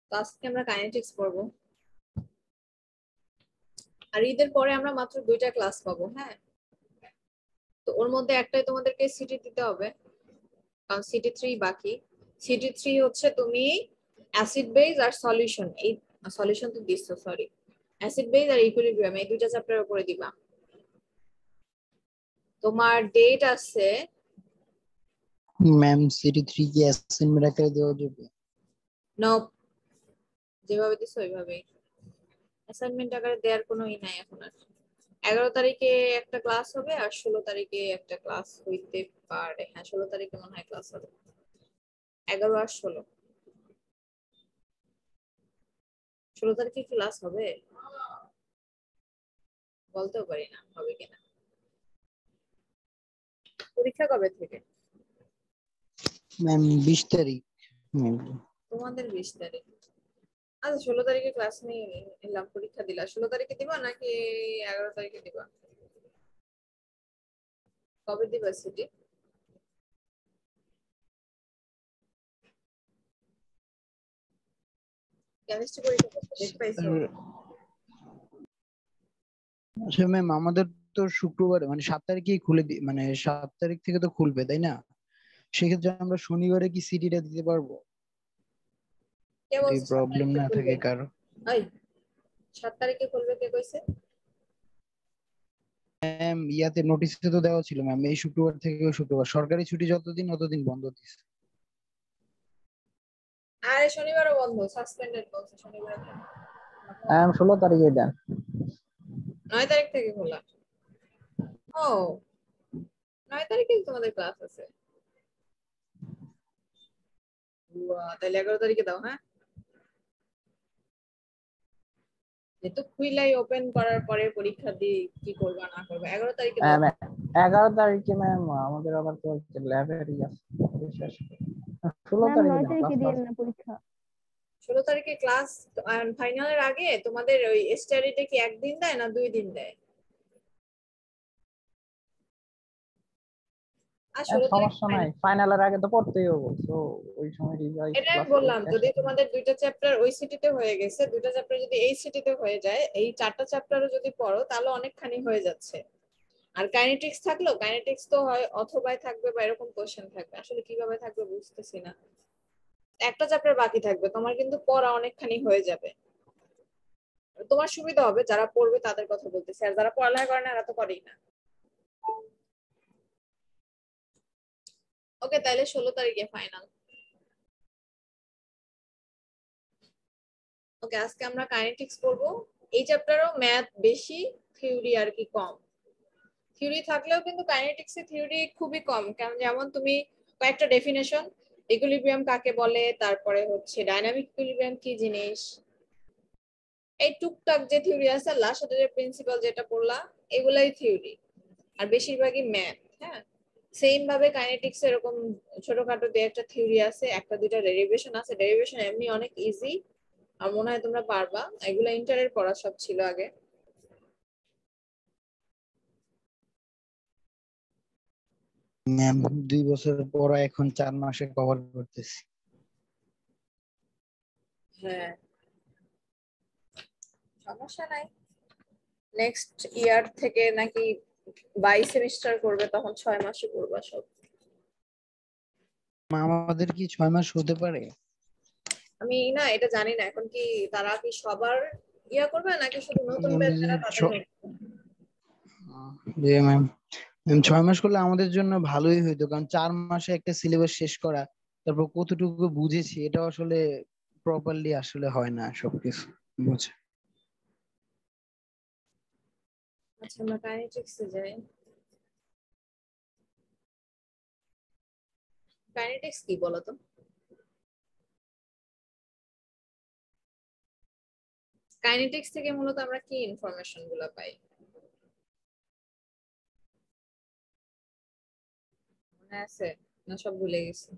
তো আজকে আমরা কাইনেটিক্স পড়বো। আর ঈদের পরে আমরা মাত্র 2টা ক্লাস পাবো। হ্যাঁ, তো ওর মধ্যে একটাই তোমাদেরকে সিটি দিতে হবে, কারণ সিটি 3 বাকি। সিটি 3 হচ্ছে তুমি অ্যাসিড বেস আর সলিউশন, এই সলিউশন তো দিছো, সরি, অ্যাসিড বেস আর ইকুইলিব্রিয়াম, এই 2টা চ্যাপ্টার উপরে দিবা। তোমার ডেট আছে ম্যাম সিটি 3 কি অ্যাসাইনমেন্ট আকারে দেওয়া যাবে? নো, যেভাবে দিছো ওইভাবেই। অ্যাসাইনমেন্ট আকারে দেওয়ার কোনো ই নাই এখন আর। 11 তারিখে একটা ক্লাস হবে আর 16 তারিখে একটা ক্লাস হইতে পারে। হ্যাঁ, 16 তারিখে মনে হয় ক্লাস হবে। 11 আর 16 তারিখে ক্লাস হবে, বলতেও পারি না হবে কিনা। পরীক্ষা কবে থেকে? ম্যাম 20 তারিখ। তোমাদের 20 তারিখ। আচ্ছা, 16 তারিখে ক্লাস নিয়ে এলাম, পরীক্ষা দিলা 16 তারিখে দিবা নাকি 11 তারিখে দিবা? কবে দিবা ছুটি? কেমিস্ট্রি পরীক্ষা করতে ডেট পাইছো? আচ্ছা ম্যাম, আমাদের তো শুক্রবার মানে 7 তারিখেই খুলে মানে 7 তারিখ থেকে তো খুলবে, তাই না? সেক্ষেত্রে আমরা শনিবারে কি সিটিটা দিতে পারবো, কে যদি বলছে 7 প্রবলেম তারিখে না খুলবে? থাকে কারো? এই, 7 তারিখে খুলবে কে কইছে? ম্যাম ইয়াতে নোটিশে তো দেওয়া ছিল ম্যাম, এই শুক্রবার থেকে শুক্রবার, সরকারি ছুটি যতদিন অতদিন বন্ধ দিচ্ছে। আরে শনিবারও বন্ধ, সাসপেন্ডেড বলছে শনিবার। ম্যাম 16 তারিখে দেন। 9 তারিখ থেকে খোলা। ও, 9 তারিখে তোমাদের ক্লাস আছে। তাহলে 11 তারিখে দাও। হ্যাঁ, যেহেতু খুইলাই ওপেন করার পরে পরীক্ষা দিয়ে কি করবা না করবা, 11 তারিখে দাও। 11 তারিখে ম্যাম আমাদের আবার তো ল্যাবেরই আছে। 16 ম্যাম তারিখে 9 দেন তারিখে ক্লাস। দিয়েন না পরীক্ষা। 16 তারিখে ক্লাস ফাইনালের আগে তোমাদের ওই স্টাডিতে কি একদিন দেয় না 2 দিন দেয়? আর 16 তারিখ সমস্যা নাই, ফাইনালের আগে তো পড়তেই হবে, তো ওই সময় রিভাইজ এটা আমি ক্লাস বললাম, করতে যদি আসে। তোমাদের 2টা চ্যাপ্টার ওই সিটিতে হয়ে গেছে, 2টা চ্যাপ্টার যদি এই সিটিতে হয়ে যায়, এই 4টা চ্যাপ্টারও যদি পড়ো তাহলে অনেকখানি হয়ে যাচ্ছে। আর কাইনেটিক্স থাকলো, কাইনেটিক্স তো হয় অথবাই থাকবে বা এরকম কোশ্চেন থাকবে, আসলে কিভাবে থাকবে বুঝতেছি না। একটা চ্যাপ্টার বাকি থাকবে, তোমার কিন্তু পড়া অনেকখানি হয়ে যাবে। তোমার সুবিধা হবে, যারা পড়বে তাদের কথা বলতেছি, আর যারা পড়ালেখা করে না এরা তো করেই না। ওকে, তাহলে 16 তারিখে ফাইনাল। ওকে, আজকে আমরা কাইনেটিক্স পড়বো। এই চ্যাপ্টারও ম্যাথ বেশি, থিওরি আর কি কম। থিওরি থাকলেও কিন্তু কাইনেটিক্সে থিওরি খুবই কম, কারণ যেমন তুমি কয়েকটা ডেফিনেশন, ইকুইলিব্রিয়াম কাকে বলে, তারপরে হচ্ছে ডাইনামিক ইকুইলিব্রিয়াম কি জিনিস, এই টুকটাক যে থিওরি আছে, লাস্টের প্রিন্সিপাল যেটা পড়লা, এগুলাই থিওরি, আর বেশিরভাগই ম্যাথ। হ্যাঁ, সেম ভাবে কাইনেটিক্স এরকম ছোটখাটো দুই একটা থিওরি আছে, একটা দুইটা ডেরিভেশন আছে। ডেরিভেশন এমনি অনেক ইজি, আর মনে হয় তোমরা পারবা, এগুলো ইন্টারের পড়া সব ছিল আগে। ম্যাম 2 বছর পর এখন 4 মাসে কভার করতেছি। হ্যাঁ, সমস্যা নাই। নেক্সট ইয়ার থেকে নাকি 22 সেমিস্টার করবে, তখন 6 মাসে করবা সব। আমাদের কি 6 মাস হতে পারে? আমি না এটা জানি না এখন কি তারা কি সবার ইয়া করবে নাকি শুধু নতুন ব্যাচ আমাদের যারা তাদের নিয়ে। যে ম্যাম, 6 মাস করলে আমাদের জন্য ভালোই হইতো, কারণ 4 মাসে একটা সিলেবাস শেষ করা, তারপর কতটুকু বুঝেছি এটা আসলে প্রপারলি আসলে হয় না সবকিছু বুঝে। আচ্ছা, আমরা কাইনেটিক্সে যাই। কাইনেটিক্স কি বলতো? কাইনেটিক্স থেকে মূলত আমরা কি ইনফরমেশন গুলো পাই, মনে আছে না সব ভুলে গেছি?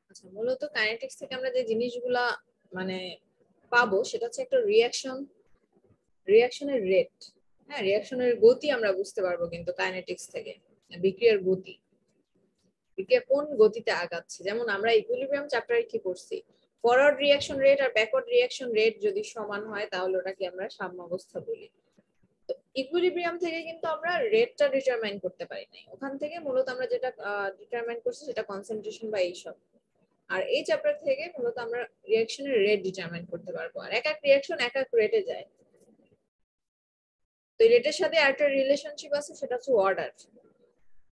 আচ্ছা, মূলত কাইনেটিক্স থেকে আমরা যে জিনিসগুলা মানে পাবো সেটা হচ্ছে একটা রিয়াকশন, রিয়াকশনের রেট। হ্যাঁ, রিয়াকশনের গতি আমরা বুঝতে পারবো কিন্তু কাইনেটিক্স থেকে, বিক্রিয়ার গতি, বিক্রিয়া কোন গতিতে আগাচ্ছে। যেমন আমরা ইকুইলিব্রিয়াম চ্যাপ্টারে কি করছি, ফরওয়ার্ড রিঅ্যাকশন রেট আর ব্যাকওয়ার্ড রিঅ্যাকশন রেট যদি সমান হয় তাহলে ওটাকে আমরা সাম্যাবস্থা বলি। তো ইকুইলিব্রিয়াম থেকে কিন্তু আমরা রেটটা ডিটারমাইন করতে পারি নাই, ওখান থেকে মূলত আমরা যেটা ডিটারমাইন করছি সেটা কনসেন্ট্রেশন বা এইসব। আর এই চ্যাপ্টার থেকে মূলত আমরা রিঅ্যাকশনের রেট ডিটারমাইন করতে পারবো, আর এক এক রিঅ্যাকশন এক এক রেটে যায়। তো রেটের সাথে একটা রিলেশনশিপ আছে, সেটা হচ্ছে order,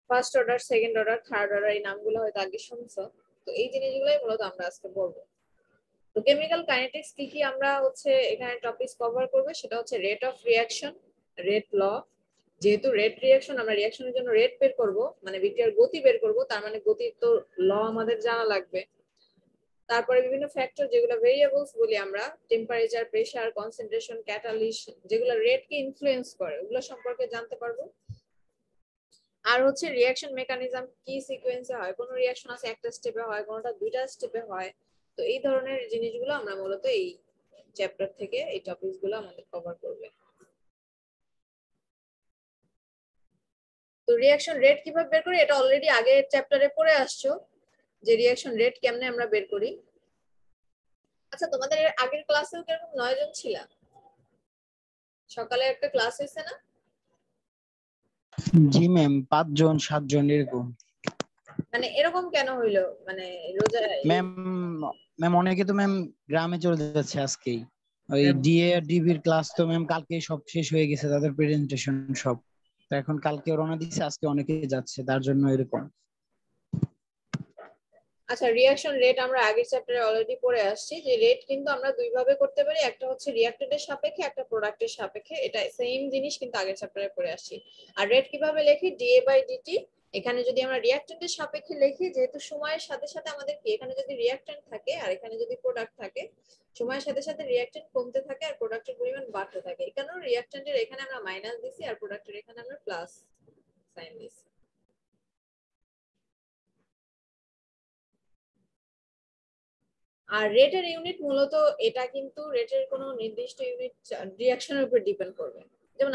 first order, second order, third order, এই নামগুলো হয়তো আগে শুনছো। তো এই জিনিসগুলোই মূলত আমরা আজকে বলবো। তো কেমিক্যাল কাইনেটিক্স কি কি আমরা হচ্ছে এখানে টপিকস কভার করবে, সেটা হচ্ছে রেট অফ রিঅ্যাকশন, রেট ল। যেহেতু রেট রিঅ্যাকশন, আমরা রিঅ্যাকশনের জন্য রেট বের করব, মানে বিক্রিয়ার গতি বের করব, তার মানে গতির তো ল আমাদের জানা লাগবে। তারপরে বিভিন্ন ফ্যাক্টর যেগুলো ভেরিয়েবলস বলি আমরা, টেম্পারেচার, প্রেসার, কনসেন্ট্রেশন, ক্যাটালিস্ট, যেগুলো রেটকে ইনফ্লুয়েন্স করে, ওগুলো সম্পর্কে জানতে পারবো। আর হচ্ছে রিঅ্যাকশন মেকানিজম, কি সিকোয়েন্সে হয়, কোন রিঅ্যাকশন আছে একটা স্টেপে হয়, কোনটা দুইটা স্টেপে হয়। তো এই ধরনের জিনিসগুলো আমরা মূলত এই চ্যাপ্টার থেকে এই টপিকস গুলো আমাদের কভার করবে। তো রিঅ্যাকশন রেট কিভাবে বের করি, এটা অলরেডি আগের চ্যাপ্টারে পড়ে আসছো, যে রিঅ্যাকশন রেট কেমনে আমরা বের করি। আচ্ছা, তোমাদের এর আগের ক্লাসেও কিরকম 9 জন ছিল? সকালে একটা ক্লাস হয়েছে না? জি ম্যাম, 5 জন 7 জন এরকম। মানে এরকম কেন হইলো, মানে রোজা ম্যাম, অনেকে তো ম্যাম গ্রামে চলে যাচ্ছে আজকেই। ওই ডিএ আর ডিবির ক্লাস তো ম্যাম কালকে সব শেষ হয়ে গেছে, তাদের প্রেজেন্টেশন সব। তো এখন কালকে রওনা দিচ্ছে, আজকে অনেকে যাচ্ছে, তার জন্য এরকম। আচ্ছা, রিঅ্যাকশন রেট আমরা আগের চ্যাপ্টারে অলরেডি পড়ে আসছি, যে রেট কিন্তু আমরা দুই ভাবে করতে পারি, একটা হচ্ছে রিঅ্যাক্টেন্টের সাপেক্ষে, একটা প্রোডাক্টের সাপেক্ষে। এটা সেম জিনিস কিন্তু আগের চ্যাপ্টারে পড়ে আসছি। আর রেট কিভাবে লিখি, ডিএ বাই ডিটি। এখানে যদি আমরা রিঅ্যাক্টেন্টের সাপেক্ষে লিখি, যেহেতু সময়ের সাথে সাথে আমাদের কি, এখানে যদি রিঅ্যাক্টেন্ট থাকে আর এখানে যদি প্রোডাক্ট থাকে, সময়ের সাথে সাথে রিঅ্যাক্টেন্ট কমতে থাকে আর প্রোডাক্টের পরিমাণ বাড়তে থাকে। এই কারণে রিঅ্যাক্টেন্টের এখানে আমরা মাইনাস দিছি আর প্রোডাক্টের এখানে আমরা প্লাস সাইন দিছি। আর রেটের ইউনিট মূলত, এটা কিন্তু রেটের কোনো নির্দিষ্ট ইউনিট রিঅ্যাকশনের উপর ডিপেন্ড করবে। যেমন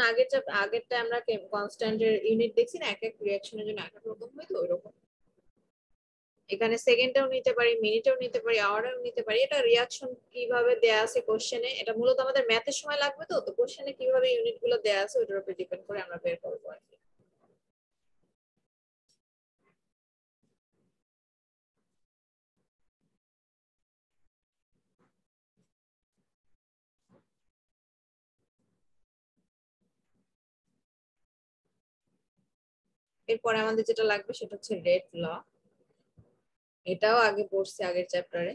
আগেরটা আমরা কনস্ট্যান্টের ইউনিট দেখছি না, এক এক রিঅ্যাকশনের জন্য এক এক রকম হয়, তো ওইরকম এখানে সেকেন্ডটাও নিতে পারি, মিনিটেও নিতে পারি, আওয়ারেও নিতে পারি। এটা রিঅ্যাকশন কিভাবে দেয়া আছে কোশ্চেনে, এটা মূলত আমাদের ম্যাথের সময় লাগবে। তো কোশ্চেনে কিভাবে ইউনিট গুলো দেয়া আছে ওটার উপর ডিপেন্ড করে আমরা বের করবো আর কি। এরপরে আমাদের যেটা লাগবে সেটা হচ্ছে রেট ল। এটাও আগে পড়ছি আগের চ্যাপ্টারে,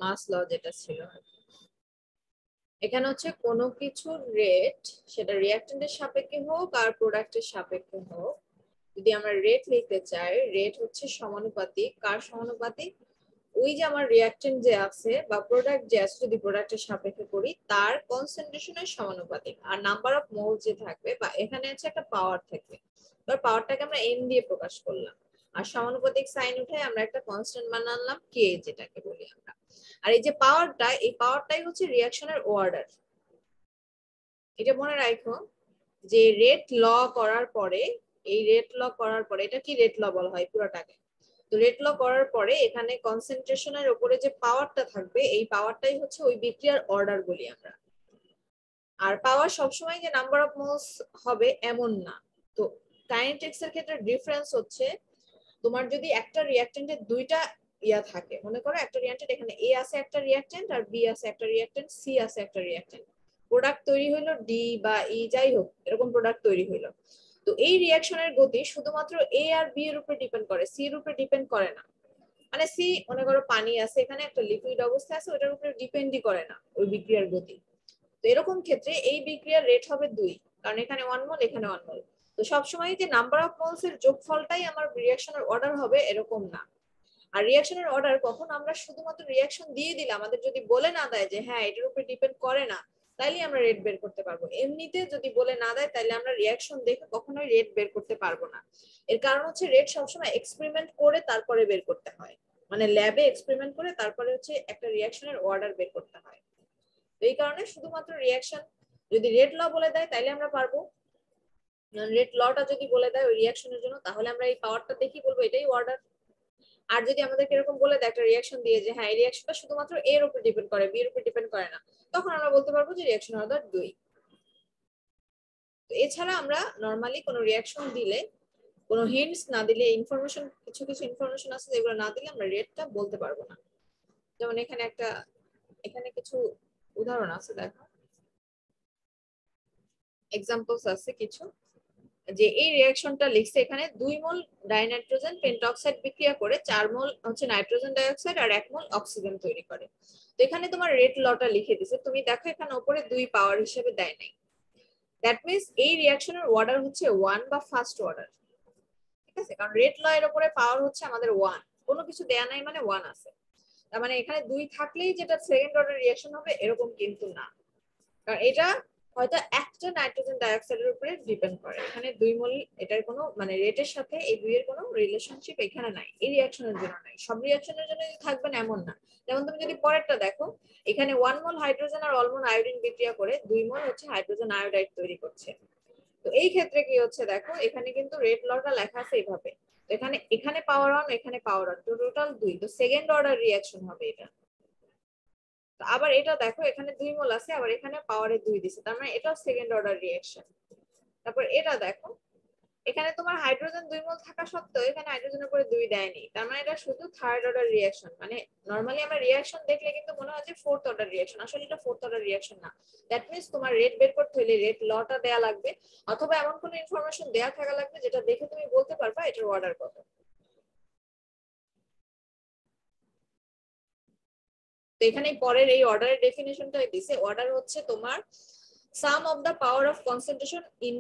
মাস ল যেটা ছিল। এখানে হচ্ছে কোনো কিছুর রেট, সেটা রিঅ্যাক্টেন্টের সাপেক্ষে হোক আর প্রোডাক্টের সাপেক্ষে হোক, যদি আমরা রেট লিখতে চাই, রেট হচ্ছে সমানুপাতিক, কার সমানুপাতিক, ওই যে আমার রিঅ্যাক্টেন্ট যে আছে বা প্রোডাক্ট যে আছে, যদি প্রোডাক্টের সাপেক্ষে করি তার কনসেন্ট্রেশনের সমানুপাতিক। আর নাম্বার অফ মোল যে থাকবে, বা এখানে আছে একটা পাওয়ার থাকবে, এবার পাওয়ারটাকে আমরা এন দিয়ে প্রকাশ করলাম, আর সমানুপাতিক সাইন উঠে আমরা একটা কনস্ট্যান্ট বানালাম কে, যেটাকে বলি আমরা। আর এই যে পাওয়ারটা, এই পাওয়ারটাই হচ্ছে রিঅ্যাকশনের অর্ডার। এটা মনে রাখো যে রেট ল করার পরে, এই রেট ল করার পরে, এটা কি রেট ল বলা হয় পুরোটাকে। তো রেট ল করার পরে এখানে কনসেন্ট্রেশনের উপরে যে পাওয়ারটা থাকবে, এই পাওয়ারটাই হচ্ছে ওই বিক্রিয়ার অর্ডার বলি আমরা। আর পাওয়ার সবসময় যে নাম্বার অফ মোলস হবে এমন না। তো কাইনেটিক্স এর ক্ষেত্রে ডিফারেন্স হচ্ছে, তোমার যদি একটা রিঅ্যাকটেন্টের দুইটা ইয়া থাকে, মনে করো একটা রিঅ্যাকটেন্ট, এখানে এ আছে একটা রিঅ্যাকটেন্ট আর বি আছে একটা রিঅ্যাকটেন্ট, সি আছে একটা রিঅ্যাকটেন্ট, প্রোডাক্ট তৈরি হইলো ডি বা ই, যাই হোক এরকম প্রোডাক্ট তৈরি হইলো। তো এই রিঅ্যাকশনের গতি শুধুমাত্র এ আর বি এর উপর ডিপেন্ড করে, সি এর উপর ডিপেন্ড করে না। মানে সি, মনে করো পানি আছে এখানে, একটা লিকুইড অবস্থা আছে, ওটার উপরে ডিপেন্ডই করে না ওই বিক্রিয়ার গতি। তো এরকম ক্ষেত্রে এই বিক্রিয়ার রেট হবে 2, কারণ এখানে 1 মোল এখানে 1 মোল। তো সবসময় যে নাম্বার অফ মোলস এর যোগফলটাই আমার রিঅ্যাকশনের অর্ডার হবে এরকম না। আর রিঅ্যাকশনের অর্ডার কখন আমরা শুধুমাত্র রিঅ্যাকশন দিয়ে দিলাম, আমাদের যদি বলে না দেয় যে হ্যাঁ এটার উপর ডিপেন্ড করে না, তাইলে আমরা রেট বের করতে পারবো। এমনিতে যদি বলে না দেয় তাহলে আমরা রিঅ্যাকশন দেখে কখনোই রেট বের করতে পারবো না। এর কারণ হচ্ছে রেট সবসময় এক্সপেরিমেন্ট করে তারপরে বের করতে হয়, মানে ল্যাবে এক্সপেরিমেন্ট করে তারপরে হচ্ছে একটা রিঅ্যাকশনের অর্ডার বের করতে হয়। এই কারণে শুধুমাত্র রিঅ্যাকশন যদি রেট ল বলে দেয় তাইলে আমরা পারবো, রেট লটা যদি বলে দেয় ওই রিঅ্যাকশনের জন্য, তাহলে আমরা এই পাওয়ারটা দেখি বলবো এটাই অর্ডার। আর যদি আমাদেরকে এরকম বলে দেয় একটা রিয়াকশন দিয়ে যে হ্যাঁ এই রিয়াকশনটা শুধুমাত্র এর উপর ডিপেন্ড করে বি এর উপর ডিপেন্ড করে না, তখন আমরা বলতে পারবো যে রিয়াকশন অর্ডার 2। এছাড়া আমরা নরমালি কোনো রিয়াকশন দিলে কোনো হিন্টস না দিলে, ইনফরমেশন কিছু কিছু ইনফরমেশন আছে যেগুলো না দিলে আমরা রেটটা বলতে পারবো না। যেমন এখানে কিছু উদাহরণ আছে, দেখো এক্সাম্পলস আছে কিছু, যে এই রিঅ্যাকশনটা লিখছে এখানে 2 মোল ডাইনাইট্রোজেন পেন্টঅক্সাইড বিক্রিয়া করে 4 মোল হচ্ছে নাইট্রোজেন ডাইঅক্সাইড আর 1 মোল অক্সিজেন তৈরি করে। তো এখানে তোমার রেট লটা লিখে দিছে, তুমি দেখো এখানে উপরে 2 পাওয়ার হিসেবে দেয় নাই, দ্যাট মিন্স এই রিঅ্যাকশনের অর্ডার হচ্ছে 1 বা ফার্স্ট অর্ডার, ঠিক আছে? কারণ রেট ল এর উপরে পাওয়ার হচ্ছে আমাদের 1, কোনো কিছু দেয়া নাই মানে 1 আছে, তার মানে এখানে 2 থাকলেই যেটা সেকেন্ড অর্ডার রিঅ্যাকশন হবে এরকম কিন্তু না, কারণ এটা হয়তো একটা নাইট্রোজেন ডাইঅক্সাইডের উপরে ডিপেন্ড করে। এখানে 2 মোল, এটার কোনো মানে রেটের সাথে এই 2 এর কোনো রিলেশনশিপ এখানে নাই, এই রিঅ্যাকশনের জন্য নাই। সব রিঅ্যাকশনের জন্য থাকবে না এমন না। যেমন তুমি যদি পরেরটা দেখো, এখানে 1 মোল হাইড্রোজেন আর অলমোল আয়োডিন বিক্রিয়া করে 2 মোল হচ্ছে হাইড্রোজেন আয়োডাইড তৈরি করছে। তো এই ক্ষেত্রে কি হচ্ছে দেখো, এখানে কিন্তু রেট লটা লেখা আছে এইভাবে, তো এখানে এখানে পাওয়ার অন, এখানে পাওয়ার অন, তো টোটাল 2, তো সেকেন্ড অর্ডার রিঅ্যাকশন হবে এটা। আবার এটা দেখো এখানে 2 মোল আছে, আবার এখানে পাওয়ারে 2 দিছে, তার মানে এটাও সেকেন্ড অর্ডার রিঅ্যাকশন। তারপর এটা দেখো, এখানে তোমার হাইড্রোজেন 2 মোল থাকা সত্ত্বেও এখানে হাইড্রোজেনের উপরে 2 দেয়নি, তার মানে এটা শুধু থার্ড অর্ডার রিঅ্যাকশন। মানে নরমালি আমরা রিঅ্যাকশন দেখলে কিন্তু মনে হয় যে ফোর্থ অর্ডার রিঅ্যাকশন, আসলে এটা ফোর্থ অর্ডার রিঅ্যাকশন না। দ্যাট মিন্স তোমার রেট বের করতে হলে রেট লটা দেয়া লাগবে, অথবা এমন কোনো ইনফরমেশন দেয়া থাকা লাগবে যেটা দেখে তুমি বলতে পারবা এটার অর্ডার কত। তো এখানে পরের এই অর্ডারের ডেফিনেশনটাই দিছে, অর্ডার হচ্ছে তোমার sum of the power of concentration in